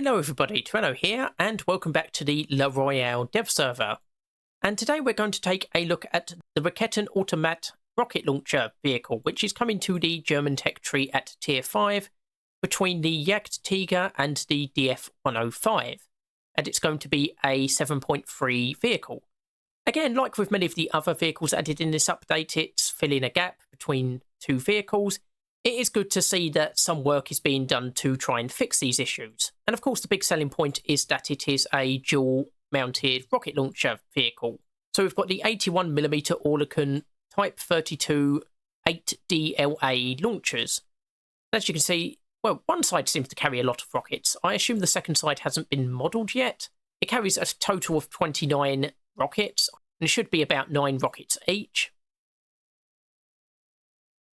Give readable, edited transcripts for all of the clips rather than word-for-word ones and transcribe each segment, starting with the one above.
Hello everybody, Trello here, and welcome back to the Le Royale dev server. And today we're going to take a look at the Raketen Automat rocket launcher vehicle, which is coming to the German tech tree at tier 5 between the Jagdtiger and the DF-105. And it's going to be a 7.3 vehicle. Again, like with many of the other vehicles added in this update, it's filling a gap between two vehicles. It is good to see that some work is being done to try and fix these issues. And of course, the big selling point is that it is a dual-mounted rocket launcher vehicle. So we've got the 81mm Oerlikon Type 32 8DLA launchers. As you can see, well, one side seems to carry a lot of rockets. I assume the second side hasn't been modelled yet. It carries a total of 29 rockets, and it should be about 9 rockets each.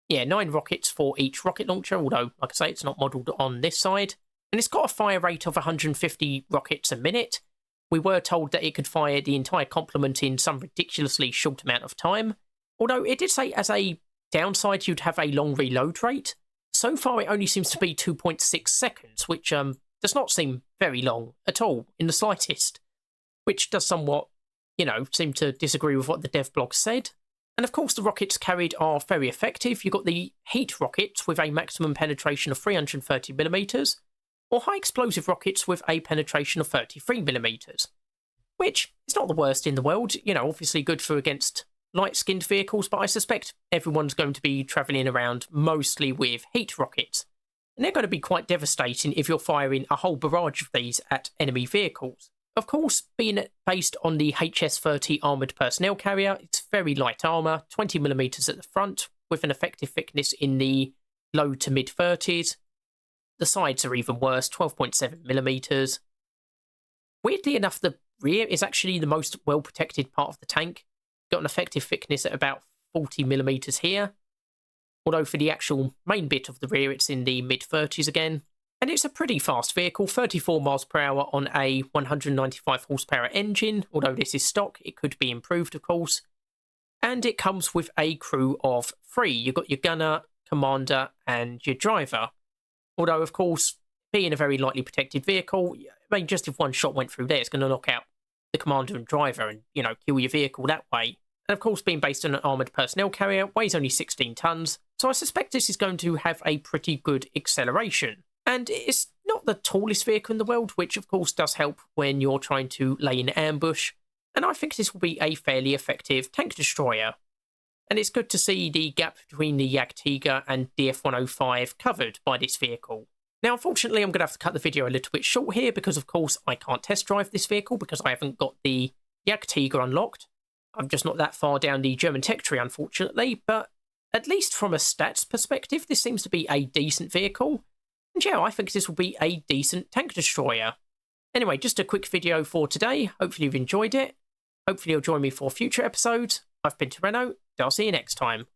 Yeah, 9 rockets for each rocket launcher, although, like I say, it's not modelled on this side. And it's got a fire rate of 150 rockets a minute. We were told that it could fire the entire complement in some ridiculously short amount of time. Although it did say as a downside you'd have a long reload rate. So far it only seems to be 2.6 seconds, which does not seem very long at all, in the slightest. Which does somewhat, seem to disagree with what the dev blog said. And of course the rockets carried are very effective. You've got the heat rockets with a maximum penetration of 330mm, or high explosive rockets with a penetration of 33mm, which is not the worst in the world. Obviously good for against light-skinned vehicles, but I suspect everyone's going to be travelling around mostly with heat rockets. And they're going to be quite devastating if you're firing a whole barrage of these at enemy vehicles. Of course, being based on the HS-30 armoured personnel carrier, it's very light armour, 20mm at the front, with an effective thickness in the low to mid-30s. The sides are even worse, 12.7mm. Weirdly enough, the rear is actually the most well-protected part of the tank. Got an effective thickness at about 40mm here, although for the actual main bit of the rear, it's in the mid-30s again. And it's a pretty fast vehicle, 34 miles per hour on a 195 horsepower engine. Although this is stock, it could be improved, of course. And it comes with a crew of 3. You've got your gunner, commander, and your driver. Although, of course, being a very lightly protected vehicle, just if one shot went through there, it's going to knock out the commander and driver and, kill your vehicle that way. And of course, being based on an armoured personnel carrier, weighs only 16 tons. So I suspect this is going to have a pretty good acceleration. And it's not the tallest vehicle in the world, which of course does help when you're trying to lay in ambush. And I think this will be a fairly effective tank destroyer. And it's good to see the gap between the Jagdtiger and DF-105 covered by this vehicle. Now, unfortunately, I'm going to have to cut the video a little bit short here because, of course, I can't test drive this vehicle because I haven't got the Jagdtiger unlocked. I'm just not that far down the German tech tree, unfortunately. But at least from a stats perspective, this seems to be a decent vehicle. And yeah, I think this will be a decent tank destroyer. Anyway, just a quick video for today. Hopefully you've enjoyed it. Hopefully you'll join me for future episodes. I've been Terreno, and I'll see you next time.